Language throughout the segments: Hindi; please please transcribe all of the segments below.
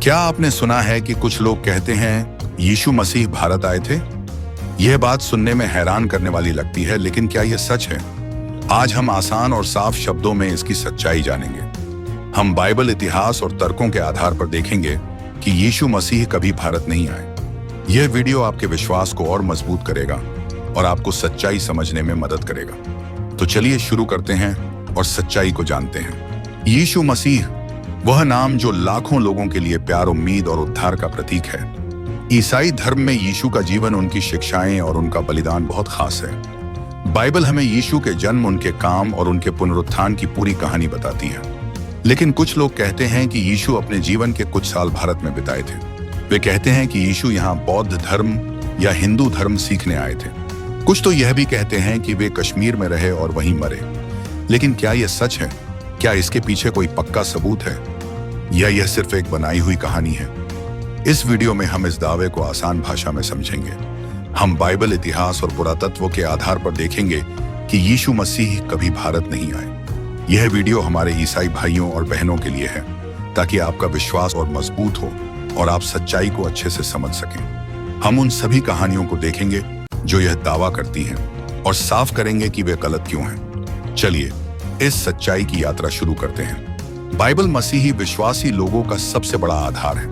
क्या आपने सुना है कि कुछ लोग कहते हैं यीशु मसीह भारत आए थे? यह बात सुनने में हैरान करने वाली लगती है, लेकिन क्या यह सच है? आज हम आसान और साफ शब्दों में इसकी सच्चाई जानेंगे। हम बाइबल, इतिहास और तर्कों के आधार पर देखेंगे कि यीशु मसीह कभी भारत नहीं आए। यह वीडियो आपके विश्वास को और मजबूत करेगा और आपको सच्चाई समझने में मदद करेगा। तो चलिए शुरू करते हैं और सच्चाई को जानते हैं। यीशु मसीह, वह नाम जो लाखों लोगों के लिए प्यार, उम्मीद और उद्धार का प्रतीक है। ईसाई धर्म में यीशु का जीवन, उनकी शिक्षाएं और उनका बलिदान बहुत खास है। बाइबल हमें यीशु के जन्म, उनके काम और उनके पुनरुत्थान की पूरी कहानी बताती है। लेकिन कुछ लोग कहते हैं कि यीशु अपने जीवन के कुछ साल भारत में बिताए थे। वे कहते हैं कि यीशु यहाँ बौद्ध धर्म या हिंदू धर्म सीखने आए थे। कुछ तो यह भी कहते हैं कि वे कश्मीर में रहे और वहीं मरे। लेकिन क्या यह सच है? क्या इसके पीछे कोई पक्का सबूत है या यह सिर्फ एक बनाई हुई कहानी है? इस वीडियो में हम इस दावे को आसान भाषा में समझेंगे। हम बाइबल, इतिहास और पुरातत्व के आधार पर देखेंगे कि यीशु मसीह कभी भारत नहीं आए। यह वीडियो हमारे ईसाई भाइयों और बहनों के लिए है, ताकि आपका विश्वास और मजबूत हो और आप सच्चाई को अच्छे से समझ सकें। हम उन सभी कहानियों को देखेंगे जो यह दावा करती हैं और साफ करेंगे कि वे गलत क्यों हैं। चलिए इस सच्चाई की यात्रा शुरू करते हैं। बाइबल मसीही विश्वासी लोगों का सबसे बड़ा आधार है।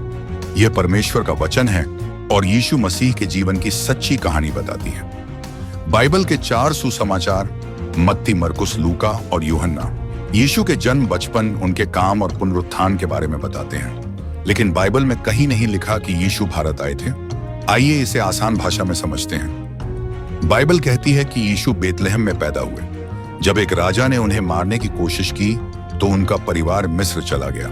यह परमेश्वर का वचन है और यीशु मसीह के जीवन की सच्ची कहानी बताती है। बाइबल के 4 सुसमाचार, मत्ती, मरकुस, लूका और यूहन्ना, यीशु के जन्म, बचपन, उनके काम और पुनरुत्थान के बारे में बताते हैं। लेकिन बाइबल में कहीं नहीं लिखा कि यीशु भारत आए थे। आइए इसे आसान भाषा में समझते हैं। बाइबल कहती है कि यीशु बेतलहम में पैदा हुए। जब एक राजा ने उन्हें मारने की कोशिश की तो उनका परिवार मिस्र चला गया।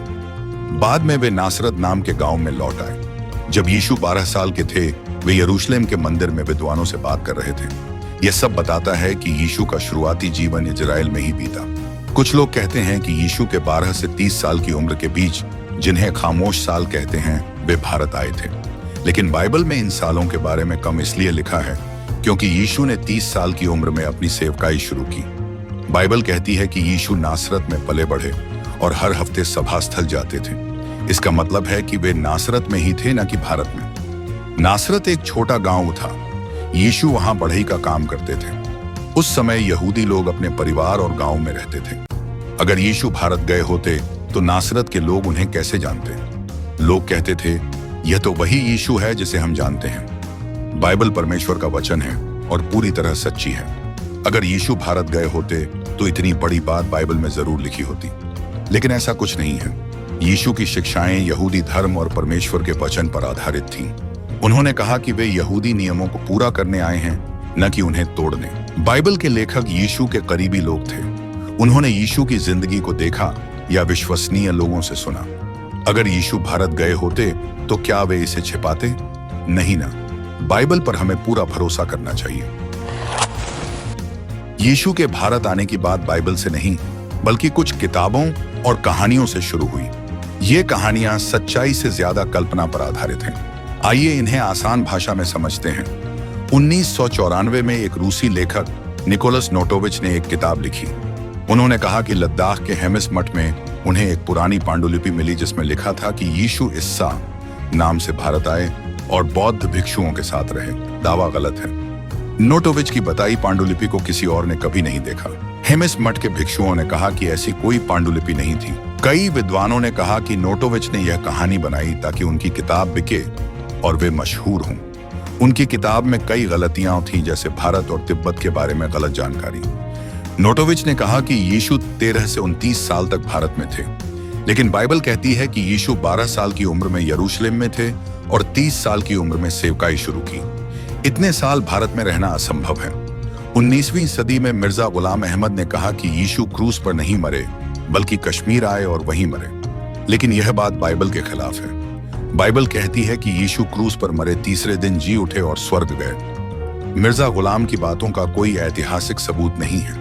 बाद में वे नासरत नाम के गांव में लौट आए। जब यीशु 12 साल के थे, वे यरूशलेम के मंदिर में विद्वानों से बात कर रहे थे। यह सब बताता है कि यीशु का शुरुआती जीवन इजराइल में ही बीता। कुछ लोग कहते हैं कि यीशु के 12 से 30 साल की उम्र के बीच, जिन्हें खामोश साल कहते हैं, वे भारत आए थे। लेकिन बाइबल में इन सालों के बारे में कम इसलिए लिखा है क्योंकि यीशु ने 30 साल की उम्र में अपनी सेवकाई शुरू की। बाइबल कहती है कि यीशु नासरत में पले बढ़े और हर हफ्ते सभा स्थल जाते थे। इसका मतलब है कि वे नासरत में ही थे, न कि भारत में। नासरत एक छोटा गांव था। यीशु वहां बढ़ई का काम करते थे। उस समय यहूदी लोग अपने परिवार और गांव में रहते थे। अगर यीशु भारत गए होते तो नासरत के लोग उन्हें कैसे जानते? लोग कहते थे, यह तो वही यीशु है जिसे हम जानते हैं। बाइबल परमेश्वर का वचन है और पूरी तरह सच्ची है। अगर यीशु भारत गए होते तो इतनी बड़ी बात बाइबल में जरूर लिखी होती। लेकिन ऐसा कुछ नहीं है। यीशु की शिक्षाएं यहूदी धर्म और परमेश्वर के वचन पर आधारित थीं। उन्होंने कहा कि वे यहूदी नियमों को पूरा करने आए हैं, न कि उन्हें तोड़ने। बाइबल के लेखक यीशु के करीबी लोग थे। उन्होंने यीशु की जिंदगी को देखा या विश्वसनीय लोगों से सुना। अगर यीशु भारत गए होते तो क्या वे इसे छिपाते? नहीं ना। बाइबल पर हमें पूरा भरोसा करना चाहिए। यीशु के भारत आने की बात बाइबल से नहीं, बल्कि कुछ किताबों और कहानियों से शुरू हुई। ये कहानियां सच्चाई से ज्यादा कल्पना पर आधारित हैं। आइए इन्हें आसान भाषा में समझते हैं। 1994 में एक रूसी लेखक निकोलस नोटोविच ने एक किताब लिखी। उन्होंने कहा कि लद्दाख के हेमिस मठ में उन्हें एक पुरानी पांडुलिपि मिली जिसमें लिखा था कि यीशु इस्सा नाम से भारत आए और बौद्ध भिक्षुओं के साथ रहे। दावा गलत है। नोटोविच की बताई पांडुलिपि को किसी और ने कभी नहीं देखा। हेमिस मठ के भिक्षुओं ने कहा कि ऐसी कोई पांडुलिपि नहीं थी। कई विद्वानों ने कहा कि नोटोविच ने यह कहानी बनाई ताकि उनकी किताब बिके और वे मशहूर हों। उनकी किताब में कई गलतियां थीं, जैसे भारत और तिब्बत के बारे में गलत जानकारी। नोटोविच ने कहा कि यीशु 13 से 29 साल तक भारत में थे। लेकिन बाइबल कहती है कि यीशु 12 साल की उम्र में यरूशलेम में थे और 30 साल की उम्र में सेवकाई शुरू की। इतने साल भारत में रहना असंभव है। 19वीं सदी में मिर्जा गुलाम अहमद ने कहा कि यीशु क्रूस पर नहीं मरे, बल्कि कश्मीर आए और वहीं मरे। लेकिन यह बात बाइबल के खिलाफ है। बाइबल कहती है कि यीशु क्रूस पर मरे, तीसरे दिन जी उठे और स्वर्ग गए। मिर्जा गुलाम की बातों का कोई ऐतिहासिक सबूत नहीं है।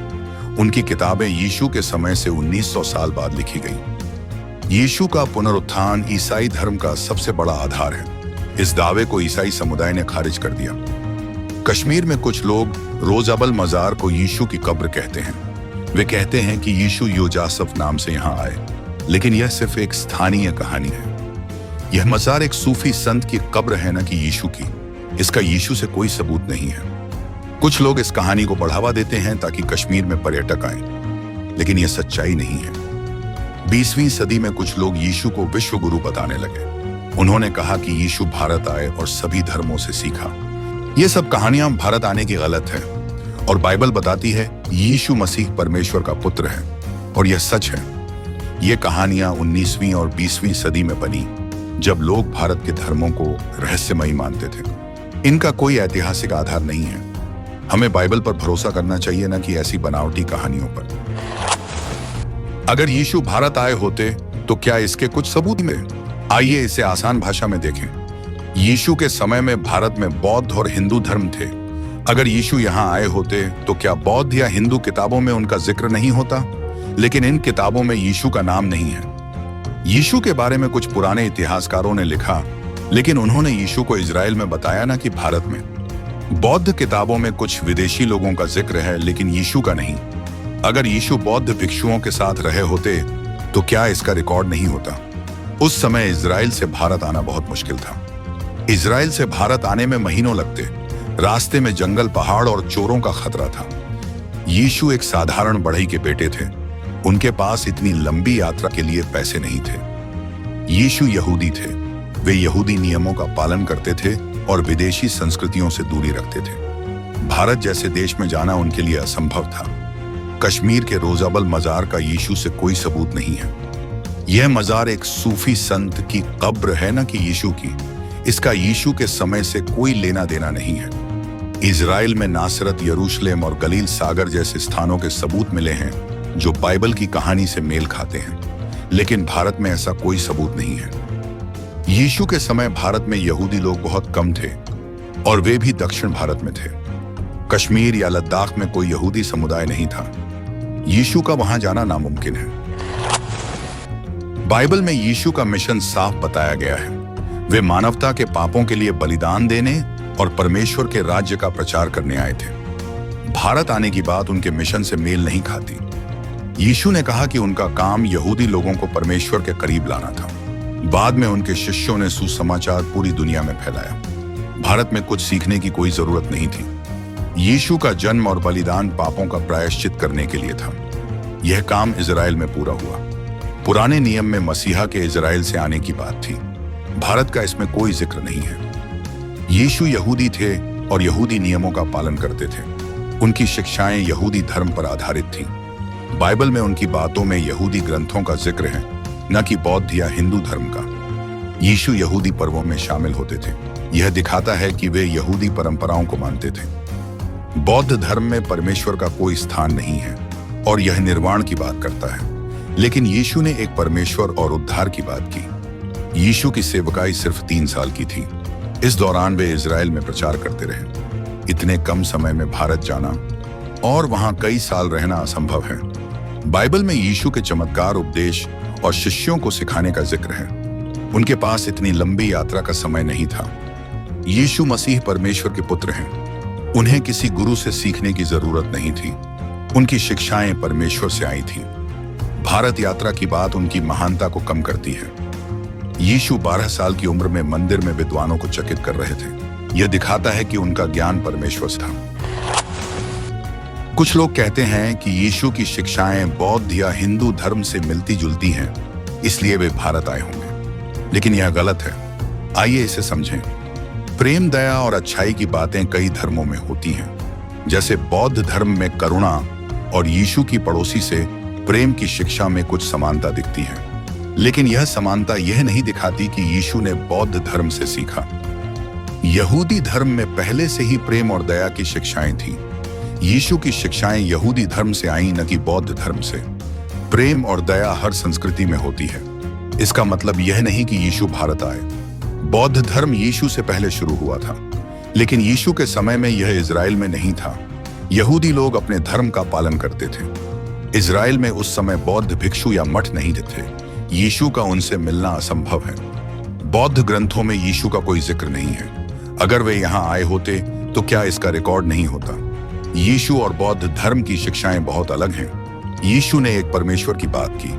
उनकी किताबें यीशु के समय से 1900 साल बाद लिखी गई। यीशु का पुनरुत्थान ईसाई धर्म का सबसे बड़ा आधार है। इस दावे को ईसाई समुदाय ने खारिज कर दिया। कश्मीर में कुछ लोग रोजाबल मजार को यीशु की कब्र कहते हैं। वे कहते हैं कि यीशु योजासफ नाम से यहाँ आए, लेकिन यह सिर्फ एक स्थानीय कहानी है। यह मजार एक सूफी संत की कब्र है न कि यीशु की। इसका यीशु से कोई सबूत नहीं है। कुछ लोग इस कहानी को बढ़ावा देते हैं ताकि कश्मीर में पर्यटक आए, लेकिन यह सच्चाई नहीं है। 20वीं सदी में कुछ लोग यीशु को विश्व गुरु बताने लगे। उन्होंने कहा कि यीशु भारत आए और सभी धर्मों से सीखा। ये सब कहानियां भारत आने की गलत है और बाइबल बताती है यीशु मसीह परमेश्वर का पुत्र है और यह सच है। ये कहानियां 19वीं और 20वीं सदी में बनी जब लोग भारत के धर्मों को रहस्यमयी मानते थे। इनका कोई ऐतिहासिक आधार नहीं है। हमें बाइबल पर भरोसा करना चाहिए न कि ऐसी बनावटी कहानियों पर। अगर यीशु भारत आए होते तो क्या इसके कुछ सबूत मिले? आइए इसे आसान भाषा में देखें। यीशु के समय में भारत में बौद्ध और हिंदू धर्म थे। अगर यीशु यहाँ आए होते तो क्या बौद्ध या हिंदू किताबों में उनका जिक्र नहीं होता? लेकिन इन किताबों में यीशु का नाम नहीं है। यीशु के बारे में कुछ पुराने इतिहासकारों ने लिखा, लेकिन उन्होंने यीशु को इजराइल में बताया ना कि भारत में। बौद्ध किताबों में कुछ विदेशी लोगों का जिक्र है, लेकिन यीशु का नहीं। अगर यीशु बौद्ध भिक्षुओं के साथ रहे होते तो क्या इसका रिकॉर्ड नहीं होता? उस समय इजराइल से भारत आना बहुत मुश्किल था। इजराइल से भारत आने में महीनों लगते। रास्ते में जंगल, पहाड़ और चोरों का खतरा था। यीशु एक साधारण बढ़ई के बेटे थे। उनके पास इतनी लंबी यात्रा के लिए पैसे नहीं थे। यीशु यहूदी थे। वे यहूदी नियमों का पालन करते थे और विदेशी संस्कृतियों से दूरी रखते थे। भारत जैसे देश में जाना उनके लिए असंभव था। कश्मीर के रोजाबल मजार का यीशु से कोई सबूत नहीं है। यह मजार एक सूफी संत की कब्र है न कि यीशु की। इसका यीशु के समय से कोई लेना देना नहीं है। इजराइल में नासरत, यरूशलेम और गलील सागर जैसे स्थानों के सबूत मिले हैं जो बाइबल की कहानी से मेल खाते हैं, लेकिन भारत में ऐसा कोई सबूत नहीं है। यीशु के समय भारत में यहूदी लोग बहुत कम थे और वे भी दक्षिण भारत में थे। कश्मीर या लद्दाख में कोई यहूदी समुदाय नहीं था। यीशु का वहां जाना नामुमकिन है। बाइबल में यीशु का मिशन साफ बताया गया है। वे मानवता के पापों के लिए बलिदान देने और परमेश्वर के राज्य का प्रचार करने आए थे। भारत आने की बात उनके मिशन से मेल नहीं खाती। यीशु ने कहा कि उनका काम यहूदी लोगों को परमेश्वर के करीब लाना था। बाद में उनके शिष्यों ने सुसमाचार पूरी दुनिया में फैलाया। भारत में कुछ सीखने की कोई जरूरत नहीं थी। यीशु का जन्म और बलिदान पापों का प्रायश्चित करने के लिए था। यह काम इजराइल में पूरा हुआ। पुराने नियम में मसीहा के इजराइल से आने की बात थी। भारत का इसमें कोई जिक्र नहीं है। यीशु यहूदी थे और यहूदी नियमों का पालन करते थे। उनकी शिक्षाएं यहूदी धर्म पर आधारित थीं। बाइबल में उनकी बातों में यहूदी ग्रंथों का जिक्र है, न कि बौद्ध या हिंदू धर्म का। यीशु यहूदी पर्वों में शामिल होते थे। यह दिखाता है कि वे यहूदी परंपराओं को मानते थे। बौद्ध धर्म में परमेश्वर का कोई स्थान नहीं है और यह निर्वाण की बात करता है, लेकिन यीशु ने एक परमेश्वर और उद्धार की बात की। यीशु की सेवकाई सिर्फ 3 साल की थी। इस दौरान वे इजराइल में प्रचार करते रहे। इतने कम समय में भारत जाना और वहां कई साल रहना असंभव है। बाइबल में यीशु के चमत्कार, उपदेश और शिष्यों को सिखाने का जिक्र है। उनके पास इतनी लंबी यात्रा का समय नहीं था। यीशु मसीह परमेश्वर के पुत्र हैं। उन्हें किसी गुरु से सीखने की जरूरत नहीं थी। उनकी शिक्षाएं परमेश्वर से आई थीं। भारत यात्रा की बात उनकी महानता को कम करती है। यीशु 12 साल की उम्र में मंदिर में विद्वानों को चकित कर रहे थे। यह दिखाता है कि उनका ज्ञान परमेश्वर से था। कुछ लोग कहते हैं कि यीशु की शिक्षाएं बौद्ध या हिंदू धर्म से मिलती जुलती हैं, इसलिए वे भारत आए होंगे, लेकिन यह गलत है। आइए इसे समझें। प्रेम, दया और अच्छाई की बातें कई धर्मों में होती हैं। जैसे बौद्ध धर्म में करुणा और यीशु की पड़ोसी से प्रेम की शिक्षा में कुछ समानता दिखती है, लेकिन यह समानता यह नहीं दिखाती कि यीशु ने बौद्ध धर्म से सीखा। यहूदी धर्म में पहले से ही प्रेम और दया की शिक्षाएं थीं। यीशु की शिक्षाएं यहूदी धर्म से आईं, न कि बौद्ध धर्म से। प्रेम और दया हर संस्कृति में होती है। इसका मतलब यह नहीं कि यीशु भारत आए। बौद्ध धर्म यीशु से पहले शुरू हुआ था, लेकिन यीशु के समय में यह इजराइल में नहीं था। यहूदी लोग अपने धर्म का पालन करते थे। इजराइल में उस समय बौद्ध भिक्षु या मठ नहीं थे। यीशु का उनसे मिलना असंभव है। बौद्ध ग्रंथों में यीशु का कोई जिक्र नहीं है। अगर वे यहाँ आए होते तो क्या इसका रिकॉर्ड नहीं होता? यीशु और बौद्ध धर्म की शिक्षाएं बहुत अलग हैं। यीशु ने एक परमेश्वर की बात की।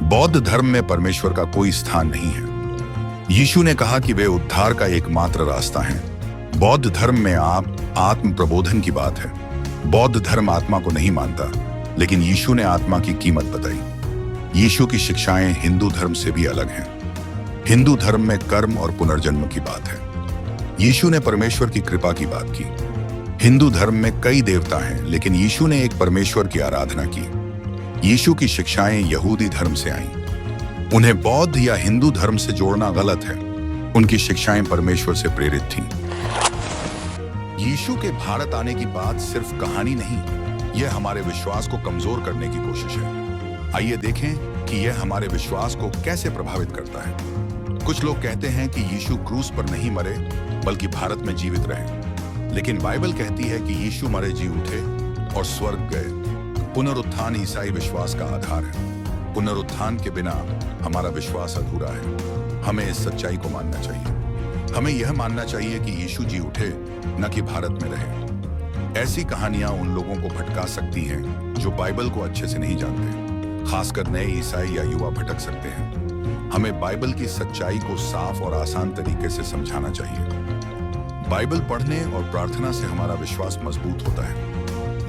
बौद्ध धर्म में परमेश्वर का कोई स्थान नहीं है। यीशु ने कहा कि वे उद्धार का एकमात्र रास्ता है। बौद्ध धर्म में आत्म प्रबोधन की बात है। बौद्ध धर्म आत्मा को नहीं मानता, लेकिन यीशु ने आत्मा की कीमत बताई। यीशु की शिक्षाएं हिंदू धर्म से भी अलग हैं। हिंदू धर्म में कर्म और पुनर्जन्म की बात है। यीशु ने परमेश्वर की कृपा की बात की। हिंदू धर्म में कई देवता हैं, लेकिन यीशु ने एक परमेश्वर की आराधना की। यीशु की शिक्षाएं यहूदी धर्म से आईं। उन्हें बौद्ध या हिंदू धर्म से जोड़ना गलत है। उनकी शिक्षाएं परमेश्वर से प्रेरित थीं। यीशु के भारत आने की बात सिर्फ कहानी नहीं, यह हमारे विश्वास को कमजोर करने की कोशिश है। आइए देखें कि यह हमारे विश्वास को कैसे प्रभावित करता है। कुछ लोग कहते हैं कि यीशु क्रूस पर नहीं मरे, बल्कि भारत में जीवित रहे। लेकिन बाइबल कहती है कि यीशु मरे जी उठे और स्वर्ग गए। पुनरुत्थान ईसाई विश्वास का आधार है। पुनरुत्थान के बिना हमारा विश्वास अधूरा है। हमें इस सच्चाई को मानना चाहिए। हमें यह मानना चाहिए कि यीशु जी उठे, न कि भारत में रहे। ऐसी कहानियां उन लोगों को भटका सकती हैं जो बाइबल को अच्छे से नहीं जानते। खासकर नए ईसाई या युवा भटक सकते हैं। हमें बाइबल की सच्चाई को साफ और आसान तरीके से समझाना चाहिए। बाइबल पढ़ने और प्रार्थना से हमारा विश्वास मजबूत होता है।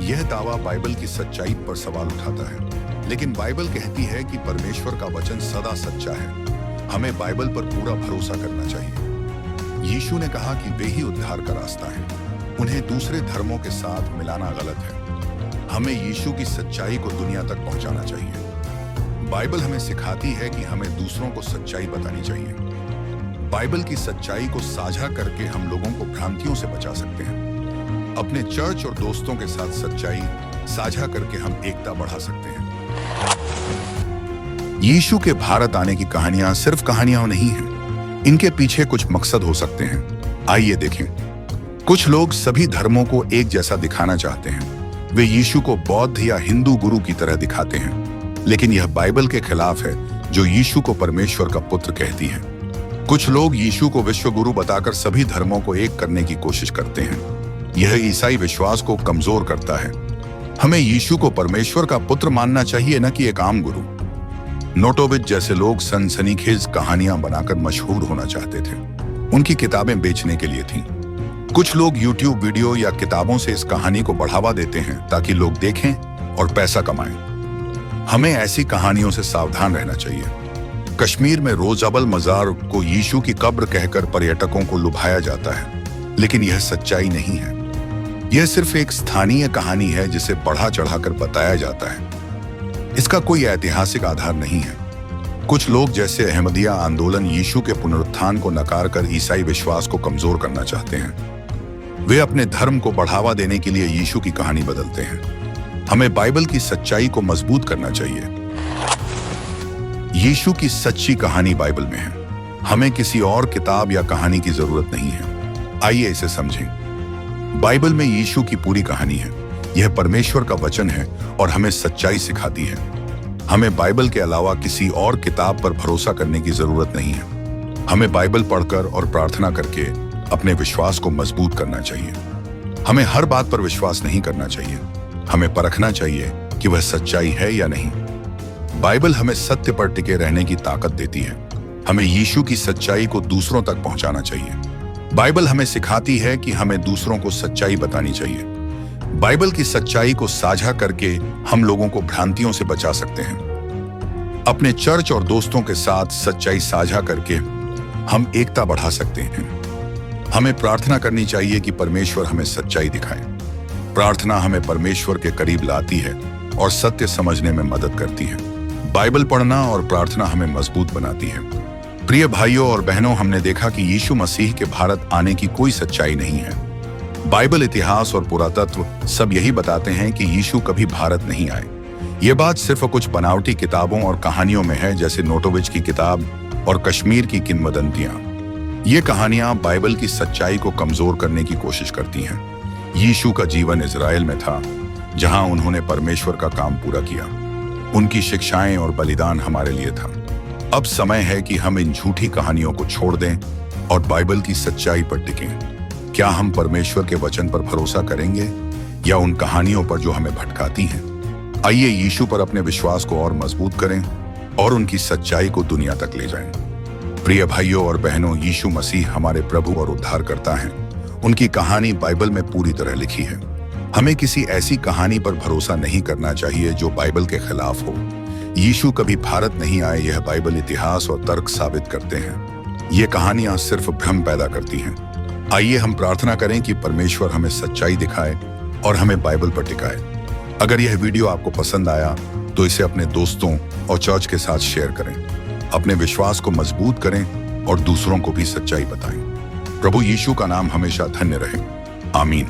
यह दावा बाइबल की सच्चाई पर सवाल उठाता है, लेकिन बाइबल कहती है कि परमेश्वर का वचन सदा सच्चा है। हमें बाइबल पर पूरा भरोसा करना चाहिए। यीशु ने कहा कि वे ही उद्धार का रास्ता है। उन्हें दूसरे धर्मों के साथ मिलाना गलत है। हमें यीशु की सच्चाई को दुनिया तक पहुंचाना चाहिए। बाइबल हमें सिखाती है कि हमें दूसरों को सच्चाई बतानी चाहिए। बाइबल की सच्चाई को साझा करके हम लोगों को भ्रांतियों से बचा सकते हैं। अपने चर्च और दोस्तों के साथ सच्चाई साझा करके हम एकता बढ़ा सकते हैं। यीशु के भारत आने की कहानियां सिर्फ कहानियां नहीं हैं। इनके पीछे कुछ मकसद हो सकते हैं। आइए देखें। कुछ लोग सभी धर्मों को एक जैसा दिखाना चाहते हैं। वे यीशु को बौद्ध या हिंदू गुरु की तरह दिखाते हैं, लेकिन यह बाइबल के खिलाफ है, जो यीशु को परमेश्वर का पुत्र कहती है। कुछ लोग यीशु को विश्व गुरु बताकर सभी धर्मों को एक करने की कोशिश करते हैं। यह ईसाई विश्वास को कमजोर करता है। हमें यीशु को परमेश्वर का पुत्र मानना चाहिए, न कि एक आम गुरु। नोटोविच जैसे लोग सनसनीखेज कहानियां बनाकर मशहूर होना चाहते थे। उनकी किताबें बेचने के लिए थीं। कुछ लोग YouTube वीडियो या किताबों से इस कहानी को बढ़ावा देते हैं ताकि लोग देखें और पैसा कमाएं। हमें ऐसी कहानियों से सावधान रहना चाहिए। कश्मीर में रोज़अबल मज़ार को यीशु की कब्र कहकर पर्यटकों को लुभाया जाता है, लेकिन यह सच्चाई नहीं है। यह सिर्फ एक स्थानीय कहानी है जिसे बढ़ा चढ़ाकर बताया जाता है। इसका कोई ऐतिहासिक आधार नहीं है। कुछ लोग जैसे अहमदिया आंदोलन यीशु के पुनरुत्थान को नकार कर ईसाई विश्वास को कमजोर करना चाहते हैं। वे अपने धर्म को बढ़ावा देने के लिए यीशु की कहानी बदलते हैं। हमें बाइबल की सच्चाई को मजबूत करना चाहिए। यीशु की सच्ची कहानी बाइबल में है। हमें किसी और किताब या कहानी की जरूरत नहीं है। आइए इसे समझें। बाइबल में यीशु की पूरी कहानी है। यह परमेश्वर का वचन है और हमें सच्चाई सिखाती है। हमें बाइबल के अलावा किसी और किताब पर भरोसा करने की जरूरत नहीं है। हमें बाइबल पढ़कर और प्रार्थना करके अपने विश्वास को मजबूत करना चाहिए। हमें हर बात पर विश्वास नहीं करना चाहिए। हमें परखना चाहिए कि वह सच्चाई है या नहीं। बाइबल हमें सत्य पर टिके रहने की ताकत देती है। हमें यीशु की सच्चाई को दूसरों तक पहुंचाना चाहिए। बाइबल हमें सिखाती है कि हमें दूसरों को सच्चाई बतानी चाहिए। बाइबल की सच्चाई को साझा करके हम लोगों को भ्रांतियों से बचा सकते हैं। अपने चर्च और दोस्तों के साथ सच्चाई साझा करके हम एकता बढ़ा सकते हैं। हमें प्रार्थना करनी चाहिए कि परमेश्वर हमें सच्चाई दिखाए। प्रार्थना हमें परमेश्वर के करीब लाती है और सत्य समझने में मदद करती है। बाइबल पढ़ना और प्रार्थना हमें मजबूत बनाती है। प्रिय भाइयों और बहनों, हमने देखा कि यीशु मसीह के भारत आने की कोई सच्चाई नहीं है। बाइबल, इतिहास और पुरातत्व सब यही बताते हैं कि यीशु कभी भारत नहीं आए। ये बात सिर्फ कुछ बनावटी किताबों और कहानियों में है, जैसे नोटोविच की किताब और कश्मीर की किंवदंतियां। ये कहानियां बाइबल की सच्चाई को कमजोर करने की कोशिश करती हैं। यीशु का जीवन इजराइल में था, जहां उन्होंने परमेश्वर का काम पूरा किया। उनकी शिक्षाएं और बलिदान हमारे लिए था। अब समय है कि हम इन झूठी कहानियों को छोड़ दें और बाइबल की सच्चाई पर टिकें। क्या हम परमेश्वर के वचन पर भरोसा करेंगे या उन कहानियों पर जो हमें भटकाती हैं? आइए यीशु पर अपने विश्वास को और मजबूत करें और उनकी सच्चाई को दुनिया तक ले जाएं। प्रिय भाइयों और बहनों, यीशु मसीह हमारे प्रभु और उद्धारकर्ता हैं। उनकी कहानी बाइबल में पूरी तरह लिखी है। हमें किसी ऐसी कहानी पर भरोसा नहीं करना चाहिए जो बाइबल के खिलाफ हो। यीशु कभी भारत नहीं आए, यह बाइबल इतिहास और तर्क साबित करते हैं। ये कहानियां सिर्फ भ्रम पैदा करती हैं। आइए हम प्रार्थना करें कि परमेश्वर हमें सच्चाई दिखाए और हमें बाइबल पर टिकाए। अगर यह वीडियो आपको पसंद आया तो इसे अपने दोस्तों और चर्च के साथ शेयर करें। अपने विश्वास को मजबूत करें और दूसरों को भी सच्चाई बताएं। प्रभु यीशु का नाम हमेशा धन्य रहे। आमीन।